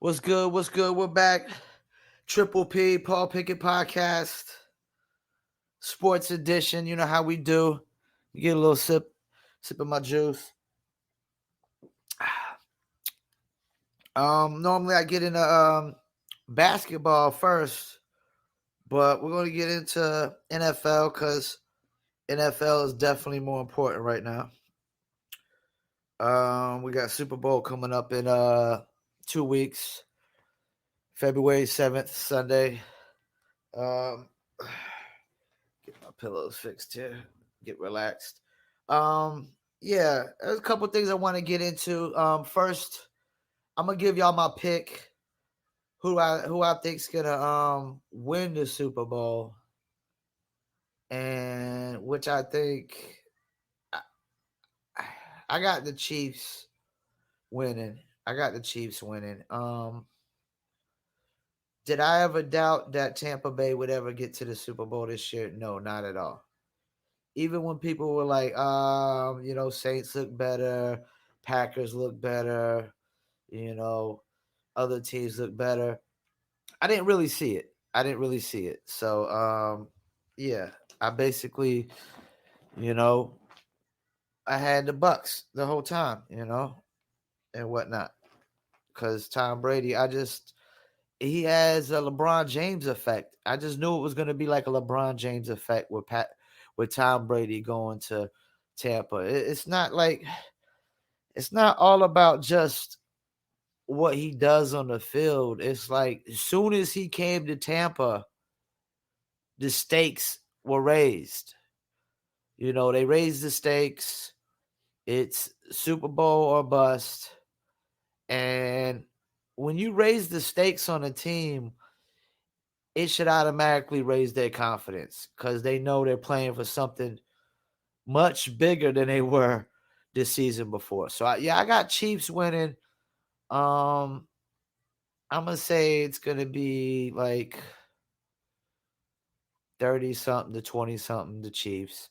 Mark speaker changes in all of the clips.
Speaker 1: What's good? What's good? We're back. Triple P, Paul Pickett podcast, sports edition. You know how we do. You get a little sip of my juice. Normally I get into basketball first, but we're going to get into NFL because NFL is definitely more important right now. We got Super Bowl coming up in 2 weeks, February 7th, Sunday. Um, get my pillows fixed here. Get relaxed. Yeah, there's a couple things I want to get into. First, I'm gonna give y'all my pick. Who I think's gonna win the Super Bowl, and which I think I, I got the Chiefs winning. I got the Chiefs winning. Did I ever doubt that Tampa Bay would ever get to the Super Bowl this year? No, not at all. Even when people were like, Saints look better, Packers look better, you know, other teams look better. I didn't really see it. So, yeah, I basically, you know, I had the Bucks the whole time, and whatnot. Because Tom Brady, he has a LeBron James effect. I just knew it was going to be like a LeBron James effect with Tom Brady going to Tampa. It's not all about just what he does on the field. It's like as soon as he came to Tampa, the stakes were raised. They raised the stakes. It's Super Bowl or bust. And when you raise the stakes on a team, it should automatically raise their confidence because they know they're playing for something much bigger than they were this season before. So, I got Chiefs winning. I'm going to say it's going to be like 30-something to 20-something, the Chiefs.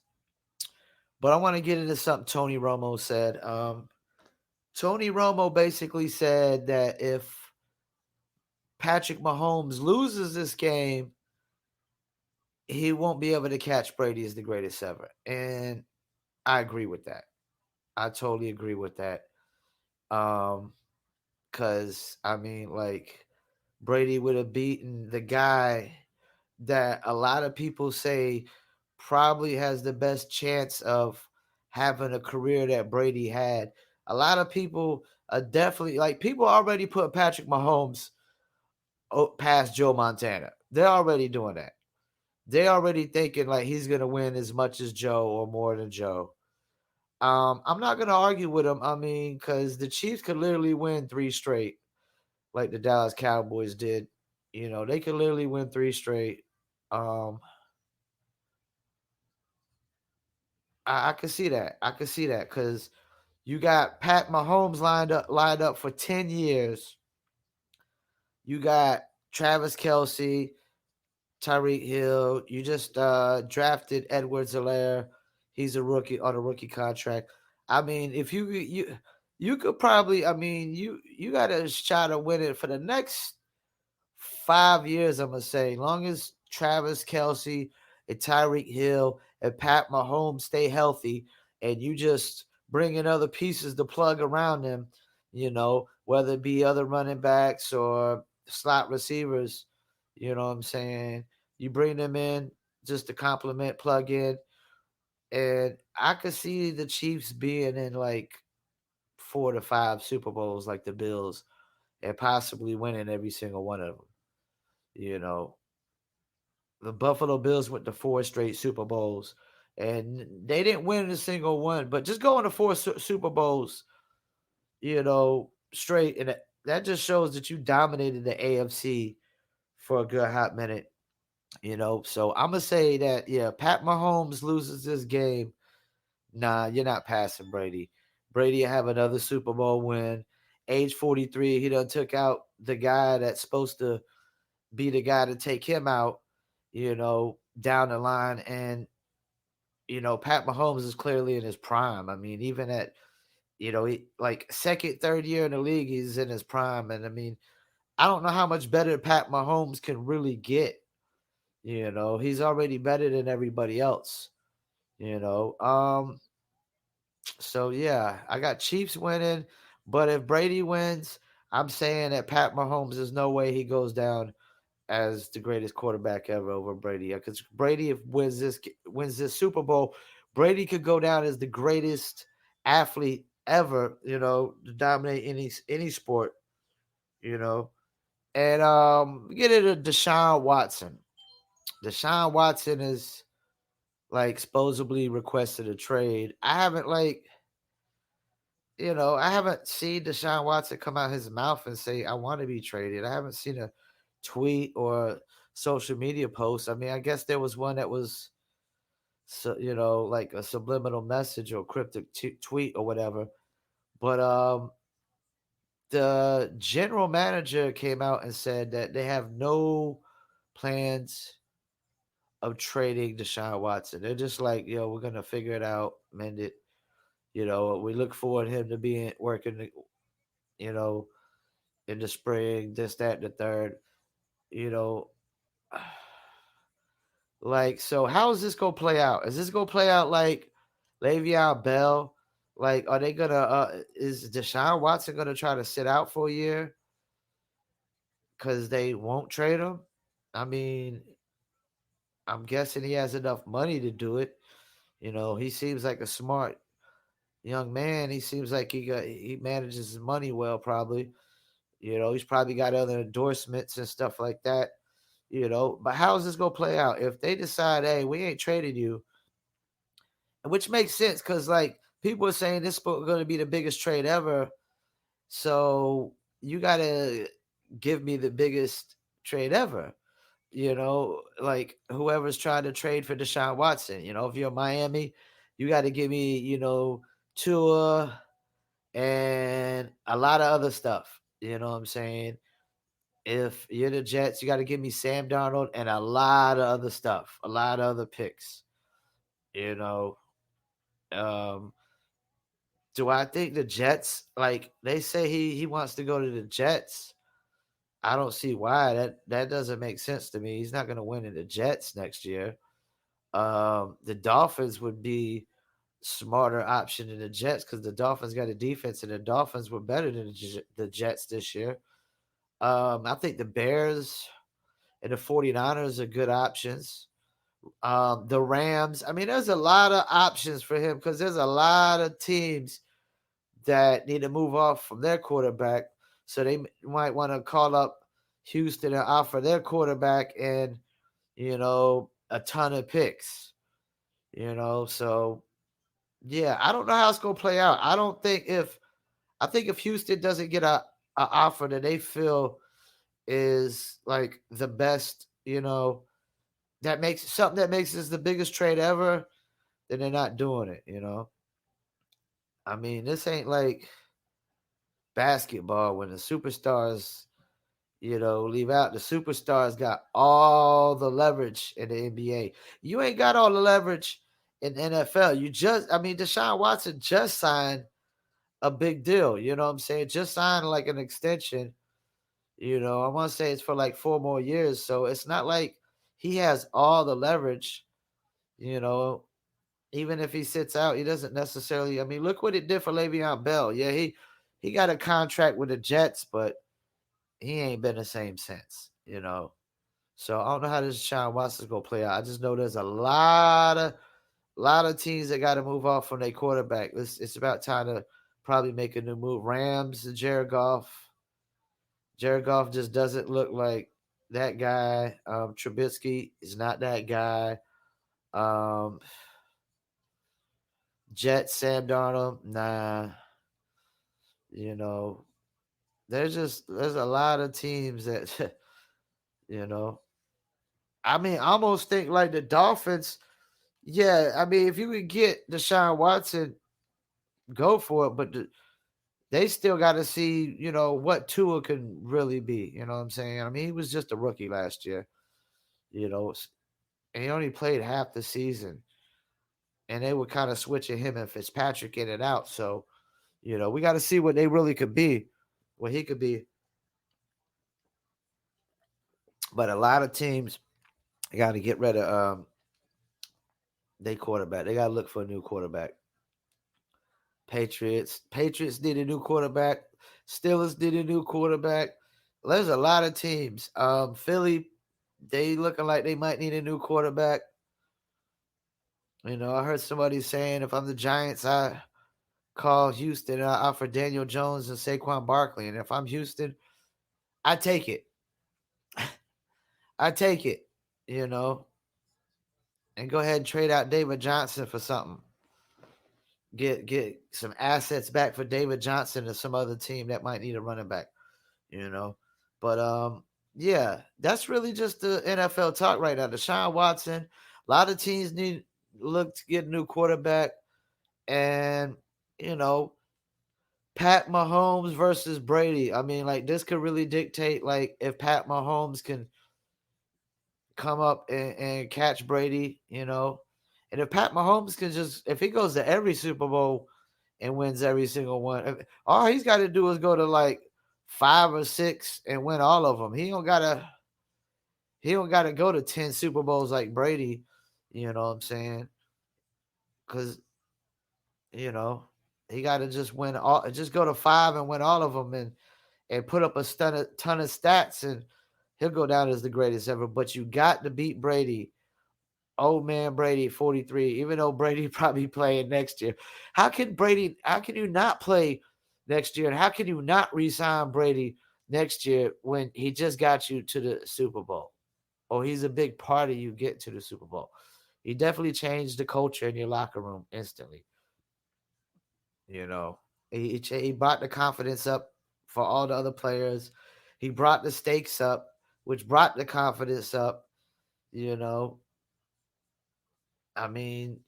Speaker 1: But I want to get into something Tony Romo said. Tony Romo basically said that if Patrick Mahomes loses this game, he won't be able to catch Brady as the greatest ever. And I agree with that. I totally agree with that. Because, Brady would have beaten the guy that a lot of people say probably has the best chance of having a career that Brady had. A lot of people are definitely, people already put Patrick Mahomes past Joe Montana. They're already doing that. They're already thinking like he's going to win as much as Joe or more than Joe. I'm not going to argue with him. Because the Chiefs could literally win 3 straight like the Dallas Cowboys did. They could literally win 3 straight. I can see that. I can see that because you got Pat Mahomes lined up for 10 years. You got Travis Kelce, Tyreek Hill. You just drafted Edwards-Helaire. He's a rookie on a rookie contract. If you could probably, you got a shot at winning for the next 5 years, I'm going to say. Long as Travis Kelce and Tyreek Hill and Pat Mahomes stay healthy and you just bring in other pieces to plug around them, whether it be other running backs or slot receivers, you know what I'm saying? You bring them in just to complement, plug in. And I could see the Chiefs being in like 4 to 5 Super Bowls like the Bills and possibly winning every single one of them. The Buffalo Bills went to 4 straight Super Bowls, and they didn't win a single one. But just going to 4 Super Bowls, straight, and that just shows that you dominated the AFC for a good hot minute. So I'm gonna say that Pat Mahomes loses this game. Nah, you're not passing Brady. Brady have another Super Bowl win. Age 43, he done took out the guy that's supposed to be the guy to take him out, down the line. And, Pat Mahomes is clearly in his prime. Even at, second, third year in the league, he's in his prime. And I don't know how much better Pat Mahomes can really get. He's already better than everybody else. You know, so yeah, I got Chiefs winning, but if Brady wins, I'm saying that Pat Mahomes, there's no way he goes down as the greatest quarterback ever over Brady. Because Brady, if wins this Super Bowl, Brady could go down as the greatest athlete ever. To dominate any sport. You know, and get into Deshaun Watson. Deshaun Watson is like supposedly requested a trade. I haven't seen Deshaun Watson come out his mouth and say I want to be traded. I haven't seen a tweet or social media post. I mean, I guess there was one that was, like a subliminal message or cryptic tweet or whatever. But the general manager came out and said that they have no plans of trading Deshaun Watson. They're just like, we're gonna figure it out, mend it. We look forward to him to be working, you know, in the spring, this, that, and the third. You know, like, so how is this gonna play out? Is this gonna play out like Le'Veon Bell? Like, are they gonna? Is Deshaun Watson gonna try to sit out for a year because they won't trade him? I mean, I'm guessing he has enough money to do it. He seems like a smart young man. He seems like he manages his money well, probably. He's probably got other endorsements and stuff like that. But how is this gonna play out if they decide, hey, we ain't trading you, which makes sense because like people are saying this is going to be the biggest trade ever, so you gotta give me the biggest trade ever. Like whoever's trying to trade for Deshaun Watson. If you're Miami, you got to give me, Tua and a lot of other stuff. You know what I'm saying? If you're the Jets, you got to give me Sam Darnold and a lot of other stuff, a lot of other picks. You know, um, do I think the Jets, like they say he wants to go to the Jets? I don't see why. That doesn't make sense to me. He's not going to win in the Jets next year. The Dolphins would be smarter option than the Jets because the Dolphins got a defense and the Dolphins were better than the Jets this year. I think the Bears and the 49ers are good options. The Rams, I mean, there's a lot of options for him because there's a lot of teams that need to move off from their quarterback. So they might want to call up Houston and offer their quarterback and, a ton of picks. So yeah, I don't know how it's gonna play out. I think if Houston doesn't get a offer that they feel is like the best, that makes this the biggest trade ever, then they're not doing it. I mean, this ain't like basketball when the superstars, leave out. The superstars got all the leverage in the NBA. You ain't got all the leverage in the NFL. Deshaun Watson just signed a big deal. You know what I'm saying? Just signed like an extension. I want to say it's for like 4 more years. So it's not like he has all the leverage. You know, even if he sits out, he doesn't necessarily. I mean, look what it did for Le'Veon Bell. Yeah, he got a contract with the Jets, but he ain't been the same since. So I don't know how this Sean Watson's gonna play out. I just know there's a lot of teams that got to move off from their quarterback. It's about time to probably make a new move. Rams and Jared Goff. Jared Goff just doesn't look like that guy. Trubisky is not that guy. Um, Jets, Sam Darnold, nah. You know, there's a lot of teams that you know. I mean, I almost think like the Dolphins. Yeah, I mean, if you could get Deshaun Watson, go for it. But they still got to see, what Tua can really be. You know what I'm saying? I mean, he was just a rookie last year. You know, and he only played half the season, and they were kind of switching him and Fitzpatrick in and out. So, we got to see what they really could be, what he could be. But a lot of teams got to get rid of their quarterback. They got to look for a new quarterback. Patriots need a new quarterback. Steelers need a new quarterback. There's a lot of teams. Philly, they looking like they might need a new quarterback. I heard somebody saying if I'm the Giants, I call Houston and I offer Daniel Jones and Saquon Barkley. And if I'm Houston, I take it. I take it, and go ahead and trade out David Johnson for something. Get some assets back for David Johnson and some other team that might need a running back, But yeah, that's really just the NFL talk right now. Deshaun Watson, a lot of teams look to get a new quarterback, and Pat Mahomes versus Brady. I mean, like this could really dictate like if Pat Mahomes can come up and catch Brady, And if Pat Mahomes can if he goes to every Super Bowl and wins every single one, all he's got to do is go to like 5 or 6 and win all of them. He don't gotta go to 10 Super Bowls like Brady. You know what I'm saying? Because he got to just win all. Just go to 5 and win all of them, and put up a ton of stats, and he'll go down as the greatest ever. But you got to beat Brady. Old man Brady, 43, even though Brady probably playing next year. How can you not play next year? And how can you not re-sign Brady next year when he just got you to the Super Bowl? Or he's a big part of you getting to the Super Bowl. He definitely changed the culture in your locker room instantly. He brought the confidence up for all the other players. He brought the stakes up, which brought the confidence up. I mean,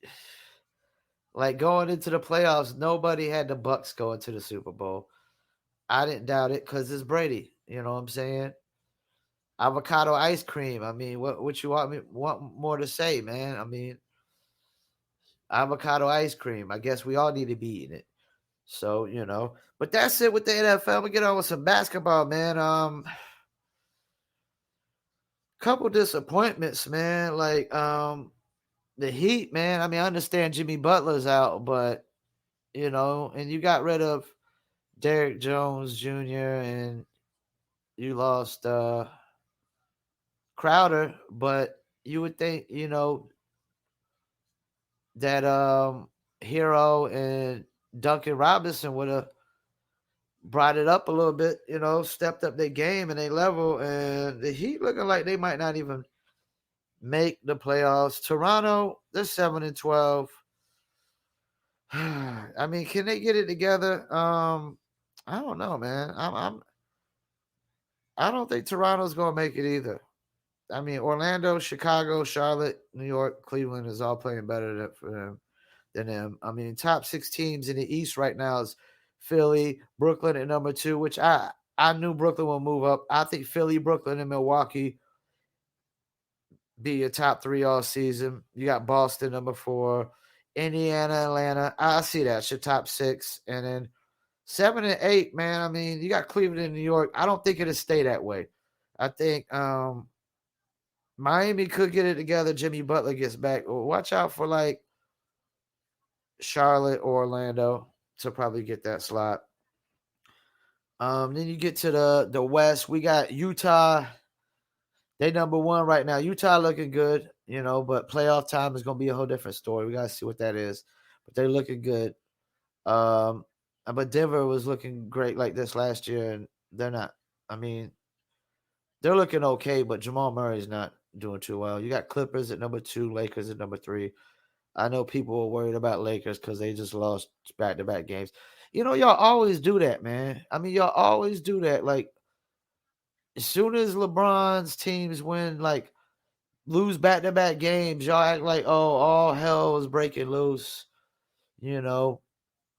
Speaker 1: like going into the playoffs, nobody had the Bucks going to the Super Bowl. I didn't doubt it because it's Brady. You know what I'm saying? Avocado ice cream. I mean, what you want more to say, man? I mean, avocado ice cream. I guess we all need to be eating it. So, but that's it with the NFL. We get on with some basketball, man. Couple disappointments, man. Like, the Heat, man. I mean, I understand Jimmy Butler's out, but and you got rid of Derrick Jones Jr. and you lost Crowder, but you would think, that Hero and Duncan Robinson would have brought it up a little bit, stepped up their game and their level, and the Heat looking like they might not even make the playoffs. Toronto, they're 7-12. I mean, can they get it together? I don't know, man. I don't think Toronto's gonna make it either. I mean, Orlando, Chicago, Charlotte, New York, Cleveland is all playing better than them. I mean, top 6 teams in the East right now is Philly, Brooklyn at number 2, which I knew Brooklyn will move up. I think Philly, Brooklyn, and Milwaukee be your top 3 all season. You got Boston number 4, Indiana, Atlanta. I see that. It's your top 6. And then 7 and 8, man. I mean, you got Cleveland and New York. I don't think it'll stay that way. I think Miami could get it together. Jimmy Butler gets back. Watch out for like Charlotte or Orlando to probably get that slot. Then you get to the West. We got Utah. They number 1 right now. Utah looking good, but playoff time is going to be a whole different story. We got to see what that is. But they're looking good. But Denver was looking great like this last year, and they're not. I mean, they're looking okay, but Jamal Murray's not doing too well. You got Clippers at number 2, Lakers at number 3. I know people are worried about Lakers because they just lost back-to-back games. Y'all always do that, man. I mean, y'all always do that. Like, as soon as LeBron's teams lose back-to-back games, y'all act like, oh, all hell is breaking loose.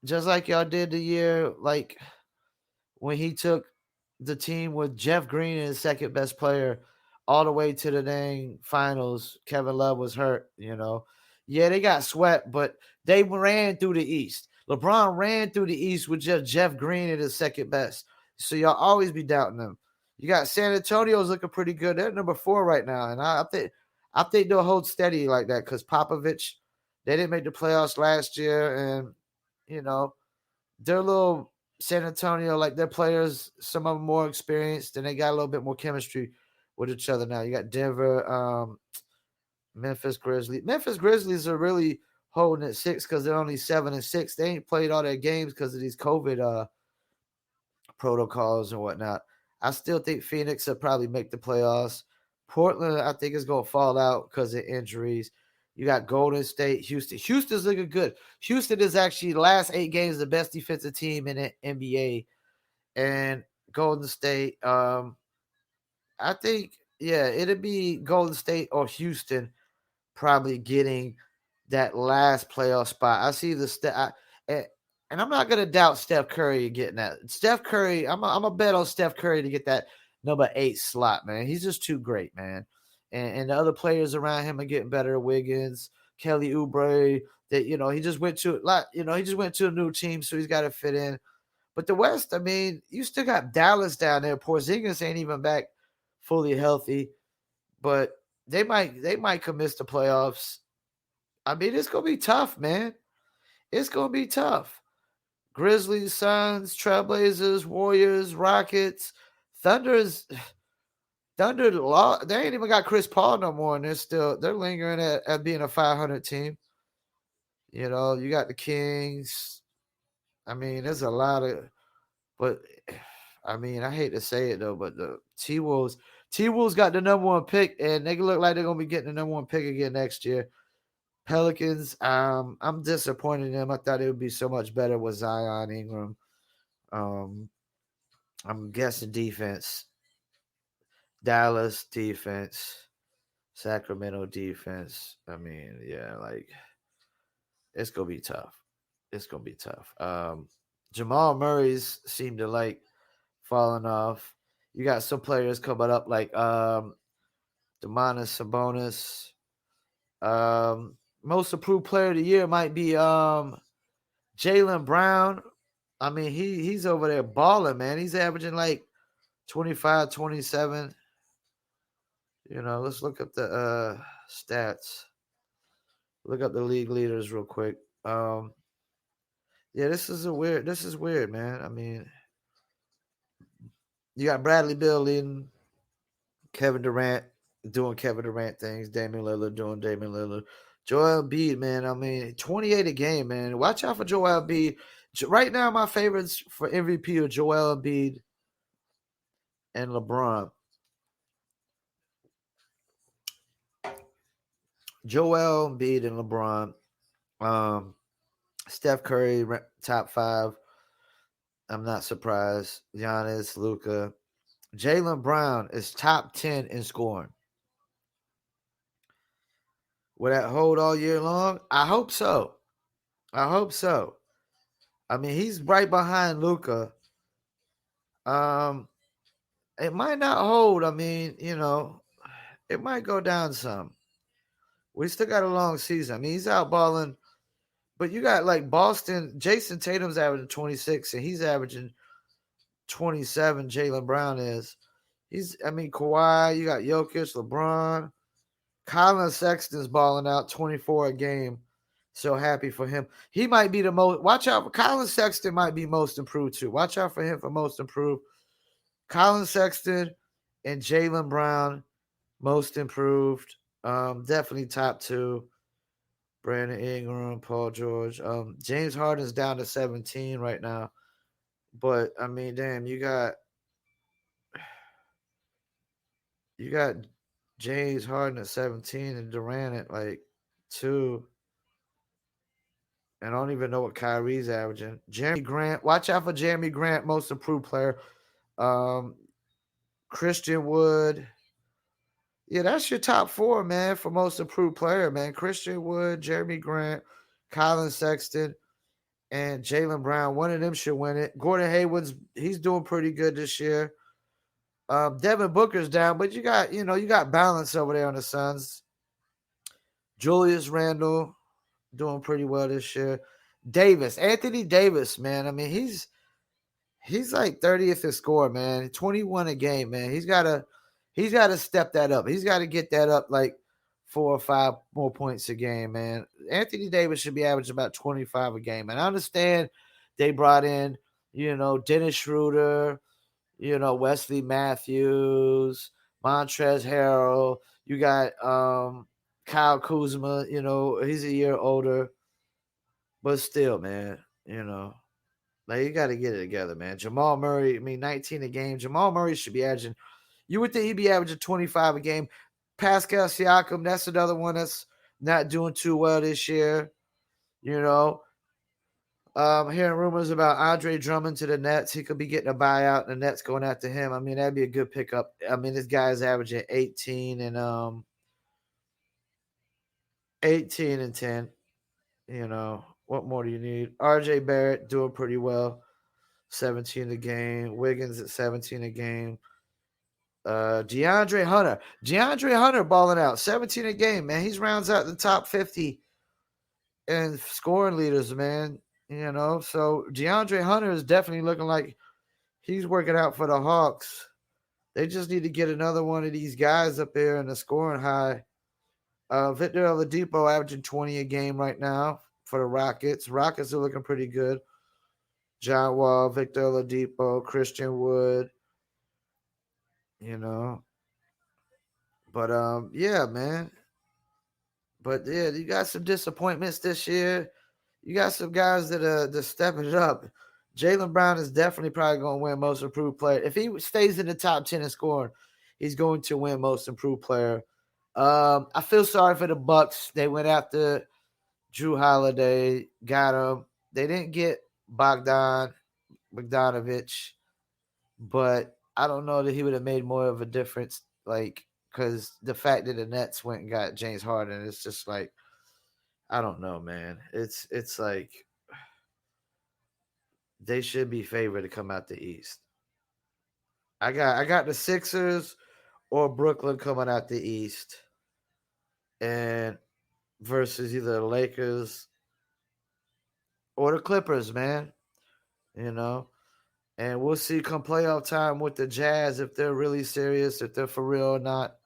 Speaker 1: Just like y'all did the year, like, when he took the team with Jeff Green as second best player all the way to the dang finals. Kevin Love was hurt, Yeah, they got swept, but they ran through the East. LeBron ran through the East with just Jeff Green at his second best. So y'all always be doubting them. You got San Antonio's looking pretty good. They're number 4 right now, and I think they'll hold steady like that because Popovich, they didn't make the playoffs last year, and you know they're a little San Antonio, like their players, some of them more experienced, and they got a little bit more chemistry with each other now. You got Denver, Memphis Grizzlies. Memphis Grizzlies are really holding at 6 because they're only 7-6. They ain't played all their games because of these COVID protocols and whatnot. I still think Phoenix will probably make the playoffs. Portland, I think, is going to fall out because of injuries. You got Golden State, Houston. Houston's looking good. Houston is actually the last 8 games the best defensive team in the NBA. And Golden State, I think, yeah, it'll be Golden State or Houston probably getting that last playoff spot. I see and I'm not gonna doubt Steph Curry getting that. Steph Curry, I'm a bet on Steph Curry to get that number 8 slot, man. He's just too great, man. And the other players around him are getting better. Wiggins, Kelly Oubre. That he just went to a new team, so he's got to fit in. But the West, I mean, you still got Dallas down there. Porzingis ain't even back fully healthy, but they might could miss the playoffs. I mean, it's gonna be tough, man. It's gonna be tough. Grizzlies, Suns, Trailblazers, Warriors, Rockets, Thunder's Thunder. They ain't even got Chris Paul no more, and they're lingering at being a 500 team. You got the Kings. I mean, there's a lot of, but I mean, I hate to say it though, but the T-Wolves got the number 1 pick, and they look like they're gonna be getting the number 1 pick again next year. Pelicans, I'm disappointed in them. I thought it would be so much better with Zion Ingram. I'm guessing defense. Dallas defense. Sacramento defense. I mean, yeah, like it's gonna be tough. It's gonna be tough. Jamal Murray's seem to like falling off. You got some players coming up like Domantas Sabonis. Most improved player of the year might be Jaylen Brown. I mean, he's over there balling, man. He's averaging like 25, 27. Let's look up the stats. Look up the league leaders real quick. Yeah, this is weird, man. I mean, you got Bradley Beal leading, Kevin Durant doing Kevin Durant things, Damian Lillard doing Damian Lillard. Joel Embiid, man. I mean, 28 a game, man. Watch out for Joel Embiid. Right now, my favorites for MVP are Joel Embiid and LeBron. Joel Embiid and LeBron. Steph Curry, top 5. I'm not surprised. Giannis, Luka. Jaylen Brown is top 10 in scoring. Will that hold all year long? I hope so. I mean, he's right behind Luka. It might not hold. I mean, it might go down some. We still got a long season. I mean, he's out balling, but you got like Boston. Jason Tatum's averaging 26, and he's averaging 27. Jaylen Brown is. Kawhi. You got Jokic, LeBron. Colin Sexton's balling out 24 a game. So happy for him. He might be the most. Watch out for Colin Sexton. Might be most improved too. Watch out for him for most improved. Colin Sexton and Jaylen Brown, most improved. Definitely top 2. Brandon Ingram, Paul George. James Harden's down to 17 right now. But I mean, damn, you got James Harden at 17 and Durant at like 2. And I don't even know what Kyrie's averaging. Jeremy Grant. Watch out for Jeremy Grant, most improved player. Christian Wood. Yeah, that's your top 4, man, for most improved player, man. Christian Wood, Jeremy Grant, Colin Sexton, and Jaylen Brown. One of them should win it. Gordon Hayward's he's doing pretty good this year. Devin Booker's down, but you got balance over there on the Suns. Julius Randle doing pretty well this year. Anthony Davis, man. I mean, He's like 30th in score, man. 21 a game, man. He's gotta step that up. He's got to get that up like 4 or 5 more points a game, man. Anthony Davis should be averaging about 25 a game. And I understand they brought in, Dennis Schroeder, Wesley Matthews, Montrezl Harrell. You got Kyle Kuzma, he's a year older. But still, man, like you got to get it together, man. Jamal Murray, 19 a game. Jamal Murray should be averaging. You would think he'd be averaging 25 a game. Pascal Siakam, that's another one that's not doing too well this year. Hearing rumors about Andre Drummond to the Nets. He could be getting a buyout, and the Nets going after him. That'd be a good pickup. This guy's averaging 18 and 10. What more do you need? RJ Barrett doing pretty well. 17 a game. Wiggins at 17 a game. DeAndre Hunter balling out. 17 a game, man. He's rounds out the top 50 and scoring leaders, man. So DeAndre Hunter is definitely looking like he's working out for the Hawks. They just need to get another one of these guys up there in the scoring high. Victor Oladipo averaging 20 a game right now for the Rockets. Rockets are looking pretty good. John Wall, Victor Oladipo, Christian Wood. But yeah, man. But yeah, you got some disappointments this year. You got some guys that are stepping it up. Jaylen Brown is definitely probably going to win Most Improved Player. If he stays in the top 10 in scoring, he's going to win Most Improved Player. I feel sorry for the Bucks. They went after Drew Holiday, got him. They didn't get Bogdanovich, but I don't know that he would have made more of a difference. Because the fact that the Nets went and got James Harden, it's just like, I don't know, man. It's like they should be favored to come out the East. I got the Sixers or Brooklyn coming out the East, and versus either the Lakers or the Clippers, man. And we'll see come playoff time with the Jazz if they're really serious, if they're for real or not.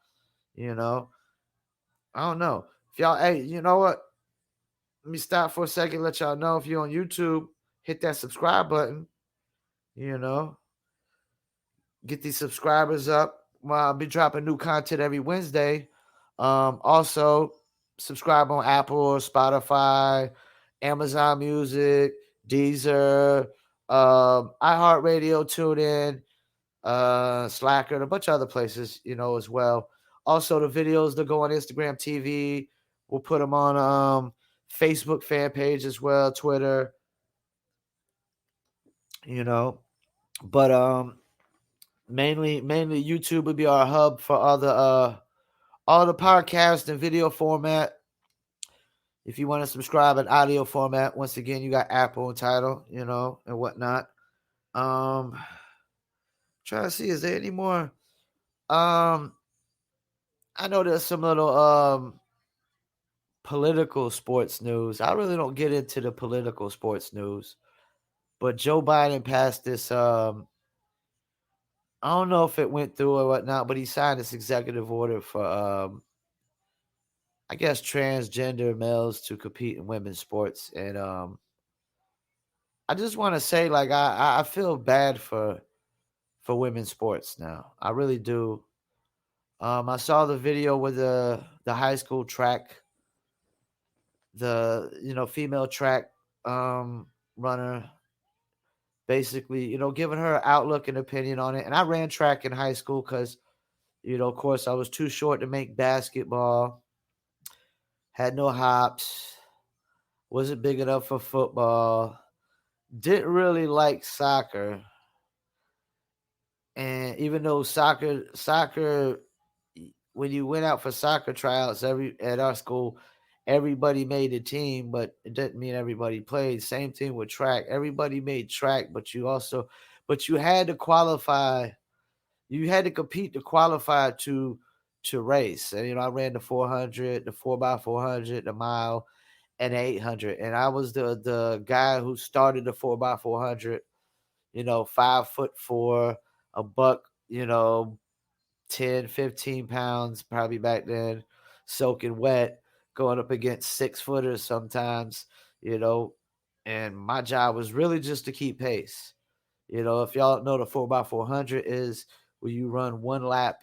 Speaker 1: I don't know. If y'all, hey, you know what? Let me stop for a second. Let y'all know if you're on YouTube, hit that subscribe button. Get these subscribers up. I'll be dropping new content every Wednesday. Also, subscribe on Apple or Spotify, Amazon Music, Deezer, iHeartRadio, TuneIn, Slacker, and a bunch of other places, as well. Also, the videos that go on Instagram TV, we'll put them on Facebook fan page as well, Twitter, But mainly YouTube would be our hub for all the podcast and video format. If you want to subscribe in audio format, once again, you got Apple and Tidal, and whatnot. Trying to see, is there any more? I know there's some little political sports news. I really don't get into the political sports news, but Joe Biden passed this. I don't know if it went through or whatnot, but he signed this executive order for, I guess, transgender males to compete in women's sports. And I just want to say, like, I feel bad for women's sports now. I really do. I saw the video with the high school track, the female track runner, basically, giving her outlook and opinion on it. And I ran track in high school because, of course, I was too short to make basketball, had no hops, wasn't big enough for football, didn't really like soccer. And even though soccer, when you went out for soccer tryouts at our school, everybody made a team, but it didn't mean everybody played. Same thing with track. Everybody made track, but you had to qualify. You had to compete to qualify to race. And I ran the 400, the 4x400, the mile, and the 800. And I was the guy who started the 4x400. 5'4", a buck, 10, 15 pounds, probably back then, soaking wet, going up against 6-footers sometimes, you know, and my job was really just to keep pace. If y'all know the 4x400 is where you run one lap,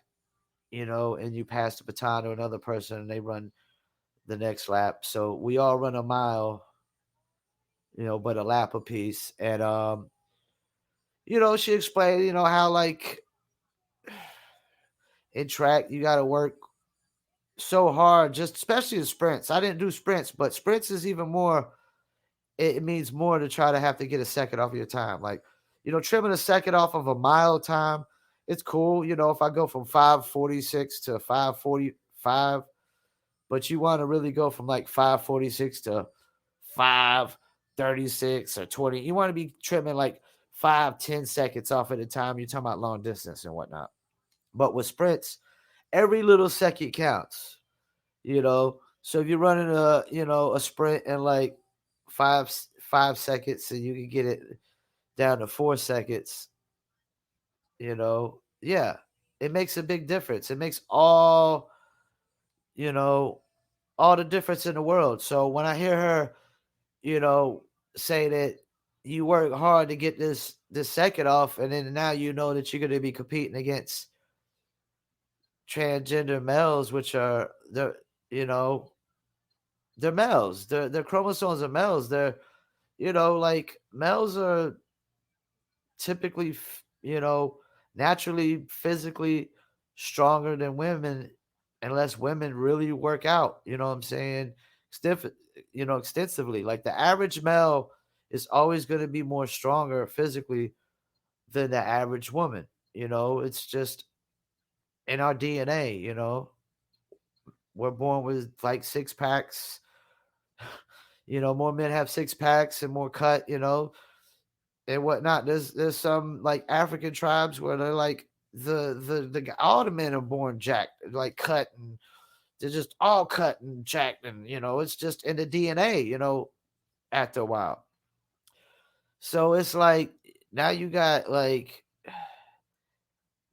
Speaker 1: and you pass the baton to another person and they run the next lap. So we all run a mile, but a lap apiece. And she explained, how like in track you gotta work so hard, just especially in sprints. I didn't do sprints, but sprints is even more, it means more to try to have to get a second off of your time. Like, trimming a second off of a mile time, it's cool. If I go from 5:46 to 5:45, but you want to really go from like 5:46 to 5:36 or 20. You want to be trimming like 5-10 seconds off at a time. You're talking about long distance and whatnot. But with sprints, every little second counts. So if you're running a sprint in like 5 seconds and you can get it down to 4 seconds, yeah, it makes a big difference. It makes you know all the difference in the world. So when I hear her, you know, say that you work hard to get this second off, and then now you know that you're going to be competing against transgender males, which are you know they're males. Their chromosomes are males. They're like males are typically naturally physically stronger than women, unless women really work out. You know what I'm saying? Stiff, extensively. Like the average male is always going to be more stronger physically than the average woman. It's just in our DNA. We're born with like six packs. More men have six packs and more cut. And whatnot. There's some like African tribes where they're like the all the men are born jacked, like cut, and they're just all cut and jacked, and it's just in the DNA. After a while, so it's like now you got like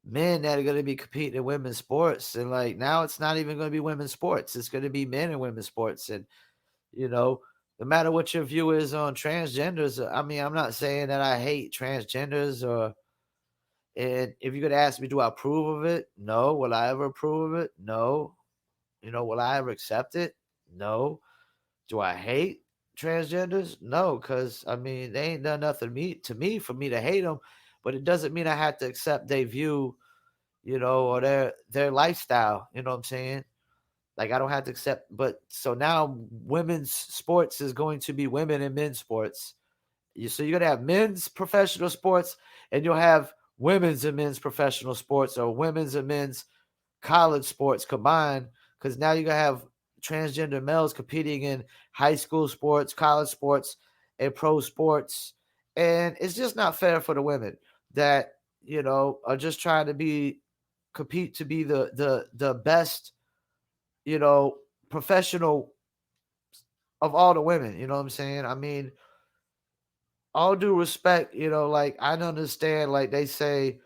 Speaker 1: men that are going to be competing in women's sports, and like now it's not even going to be women's sports; it's going to be men in women's sports, and no matter what your view is on transgenders, I mean, I'm not saying that I hate transgenders and if you're gonna ask me, do I approve of it? No. Will I ever approve of it? No. Will I ever accept it? No. Do I hate transgenders? No, because I mean they ain't done nothing to me for me to hate them, but it doesn't mean I have to accept their view, or their lifestyle. You know what I'm saying? Like I don't have to accept. But so now women's sports is going to be women and men's sports. So you're gonna have men's professional sports, and you'll have women's and men's professional sports, or women's and men's college sports combined. Because now you're gonna have transgender males competing in high school sports, college sports, and pro sports, and it's just not fair for the women that are just trying to compete to be the best professional of all the women. You know what I'm saying? I mean, all due respect, like I understand, like they say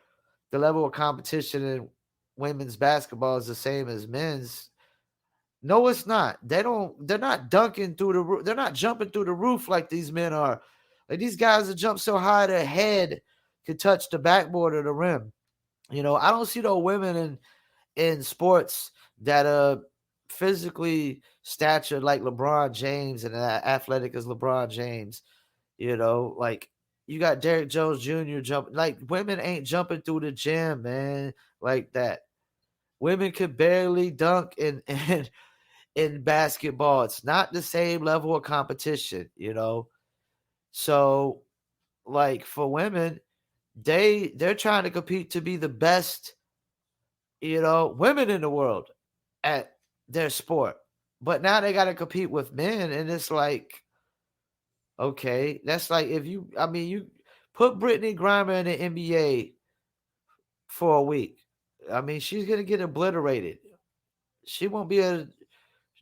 Speaker 1: the level of competition in women's basketball is the same as men's. No, it's not. They're not dunking through the roof. They're not jumping through the roof like these men are. Like these guys that jump so high their head can touch the backboard of the rim. I don't see no women in sports that are physically statured like LeBron James and athletic as LeBron James. Like you got Derrick Jones Jr. jumping. Like women ain't jumping through the gym, man, like that. Women could barely dunk in basketball. It's not the same level of competition. So like for women, they're trying to compete to be the best, women in the world at their sport. But now they got to compete with men, and it's like, okay, that's like if you put Brittany Griner in the NBA for a week. I mean, she's gonna get obliterated. She won't be able to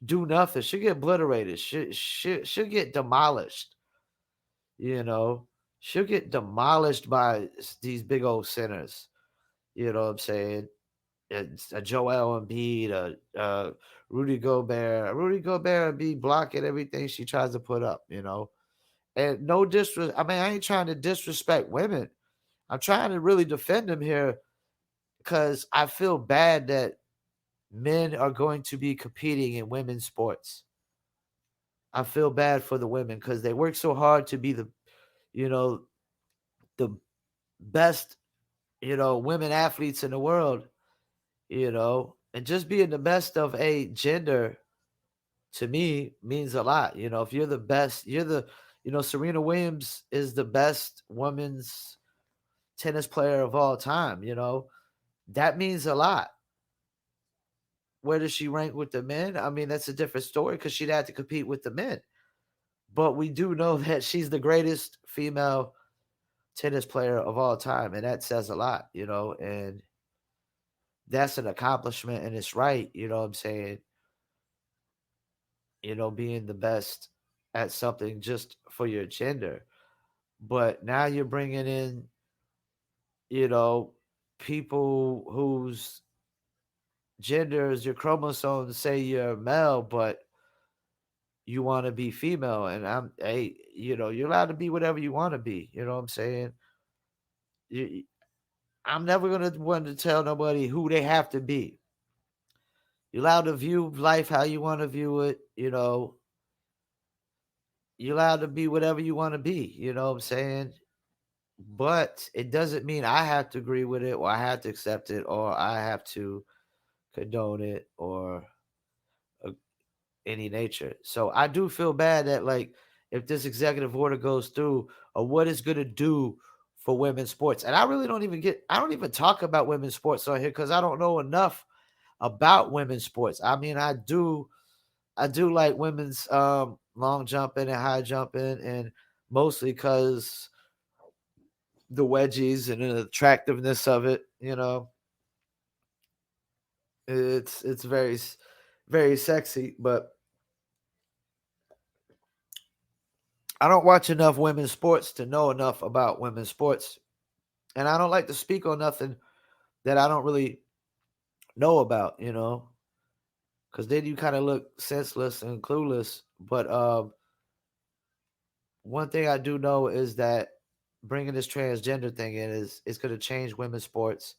Speaker 1: do nothing. She'll get obliterated. She'll get demolished. You know. she'll get demolished by these big old centers. You know what I'm saying? It's a Joel Embiid, Rudy Gobert. Rudy Gobert be blocking everything she tries to put up, you know. And no disrespect. I mean, I ain't trying to disrespect women. I'm trying to really defend them here because I feel bad that men are going to be competing in women's sports. I feel bad for the women because they work so hard to be you know, the best, women athletes in the world, and just being the best of a gender to me means a lot. If you're the best, Serena Williams is the best women's tennis player of all time, that means a lot. Where does she rank with the men? I mean, that's a different story because she'd have to compete with the men. But we do know that she's the greatest female tennis player of all time, and that says a lot, and that's an accomplishment and it's right, you know what I'm saying? Being the best at something just for your gender. But now you're bringing in, you know, people whose genders, your chromosomes say you're male, but you want to be female. And hey, you're allowed to be whatever you want to be. You know what I'm saying? You, I'm never going to want to tell nobody who they have to be. You're allowed to view life how you want to view it. You're allowed to be whatever you want to be. You know what I'm saying? But it doesn't mean I have to agree with it or I have to accept it or I have to condone it or uh, any nature. So I do feel bad that, like, if this executive order goes through, or what it's going to do for women's sports. And I really I don't even talk about women's sports on here because I don't know enough about women's sports. I mean, I do like women's long jumping and high jumping, and mostly because the wedgies and the attractiveness of it. It's very very sexy, but I don't watch enough women's sports to know enough about women's sports, and I don't like to speak on nothing that I don't really know about. Because then you kind of look senseless and clueless. But one thing I do know is that bringing this transgender thing in is going to change women's sports.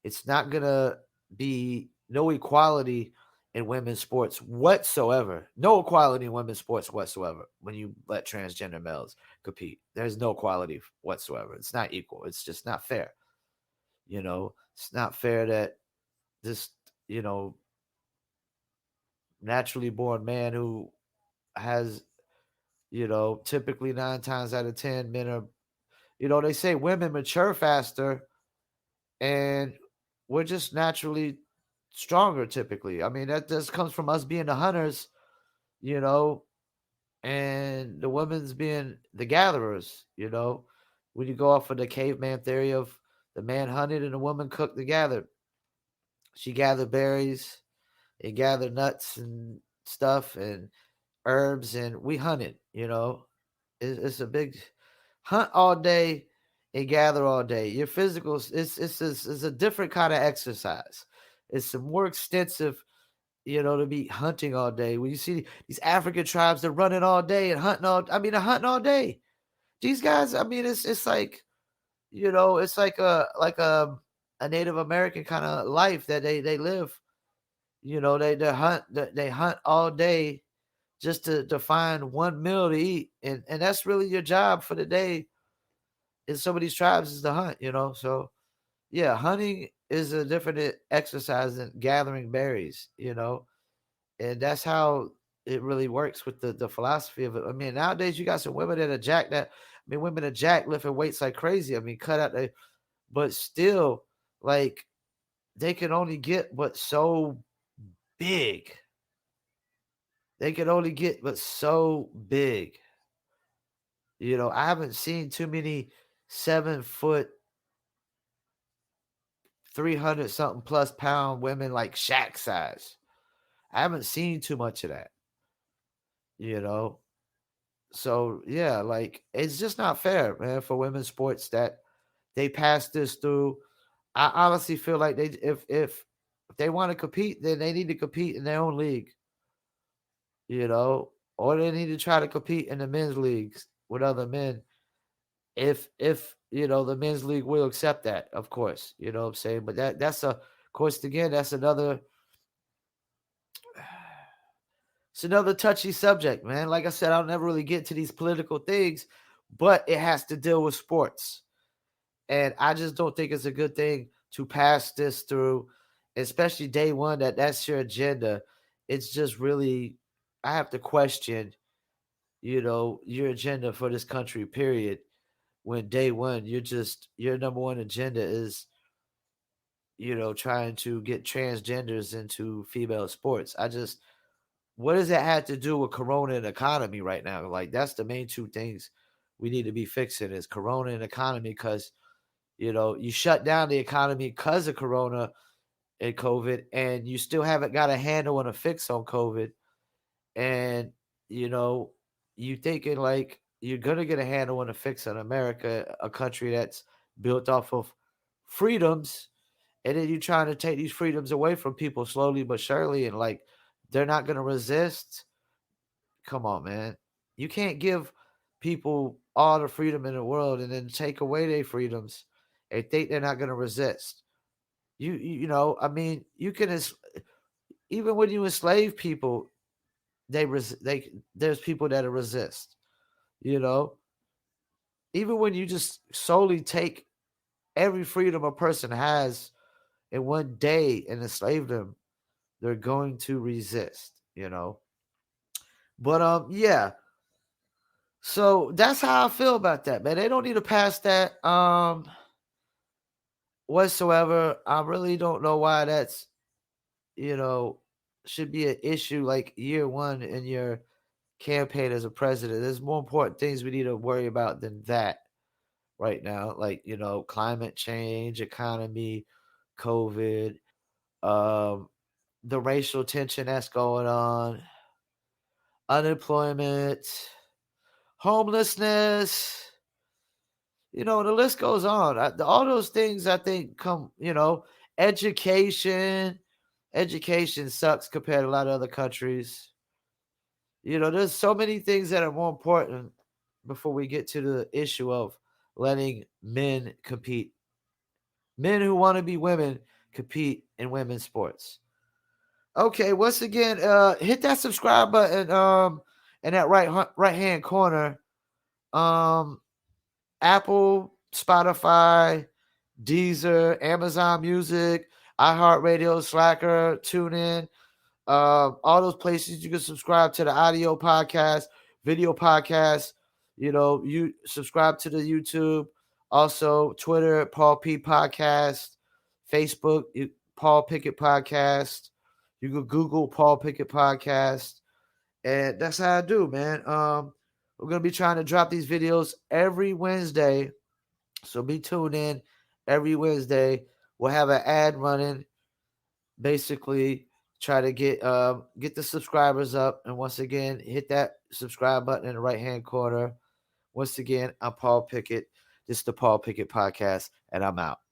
Speaker 1: It's not going to be no equality in women's sports whatsoever. No equality in women's sports whatsoever when you let transgender males compete. There's no equality whatsoever. It's not equal. It's just not fair. It's not fair that this, you know, naturally born man who has, typically 9 times out of 10 men are, they say women mature faster and we're just naturally stronger typically. I mean, that just comes from us being the hunters, you know, and the women's being the gatherers, When you go off of the caveman theory of the man hunted and the woman cooked together. She gathered berries and gathered nuts and stuff and herbs, and we hunted, It's a big hunt all day and gather all day. Your physical, it's a different kind of exercise. It's a more extensive, to be hunting all day. When you see these African tribes, they're running all day and hunting they're hunting all day. These guys, I mean, it's like, it's like a Native American kind of life that they live. They hunt all day just to find one meal to eat, and that's really your job for the day. In some of these tribes is to hunt, So yeah, hunting is a different exercise than gathering berries, and that's how it really works with the philosophy of it. I mean, nowadays you got some women that are jacked that. I mean, women are jacked lifting weights like crazy. I mean, cut out the, but still, like, they can only get but so big. They can only get but so big. I haven't seen too many 7 foot, 300 something plus pound women like Shaq size. I haven't seen too much of that, you know. So yeah, like it's just not fair, man, for women's sports that they pass this through. I honestly feel like they if they want to compete, then they need to compete in their own league, you know, or they need to try to compete in the men's leagues with other men. If you know the men's league will accept that, of course, you know what I'm saying. But that's of course again that's another it's another touchy subject, man. Like I said, I'll never really get to these political things, but it has to deal with sports. And I just don't think it's a good thing to pass this through, especially day one, that's your agenda. It's just really, I have to question, you know, your agenda for this country, period. When day one, your number one agenda is, you know, trying to get transgenders into female sports. What does that have to do with Corona and economy right now? Like, that's the main two things we need to be fixing is Corona and economy because you know, you shut down the economy because of Corona and COVID, and you still haven't got a handle and a fix on COVID. And, you know, you thinking like you're going to get a handle and a fix on America, a country that's built off of freedoms. And then you're trying to take these freedoms away from people slowly but surely. And like, they're not going to resist. Come on, man. You can't give people all the freedom in the world and then take away their freedoms and think they're not going to resist. You know, I mean, you can even when you enslave people, they there's people that resist. You know, even when you just solely take every freedom a person has in one day and enslave them, they're going to resist. You know, but yeah. So that's how I feel about that, man. They don't need to pass that whatsoever. I really don't know why that's you know should be an issue like year one in your campaign as a president. There's more important things we need to worry about than that right now, like you know, climate change, economy, COVID, um, the racial tension that's going on, unemployment, homelessness. You know, the list goes on. All those things I think come, you know, education. Education sucks compared to a lot of other countries. You know, there's so many things that are more important before we get to the issue of letting men compete. Men who want to be women compete in women's sports. Okay, once again, hit that subscribe button in that right hand corner. Um Apple, Spotify, Deezer, Amazon Music, iHeartRadio, Slacker, TuneIn, all those places you can subscribe to the audio podcast, video podcast. You know, you subscribe to the YouTube, also Twitter, Paul P Podcast, Facebook, Paul Pickett Podcast. You can Google Paul Pickett Podcast, and that's how I do, man. We're gonna be trying to drop these videos every Wednesday, so be tuned in every Wednesday. We'll have an ad running basically try to get the subscribers up and once again hit that subscribe button in the right hand corner. Once again, I'm Paul Pickett. This is the Paul Pickett Podcast, and I'm out.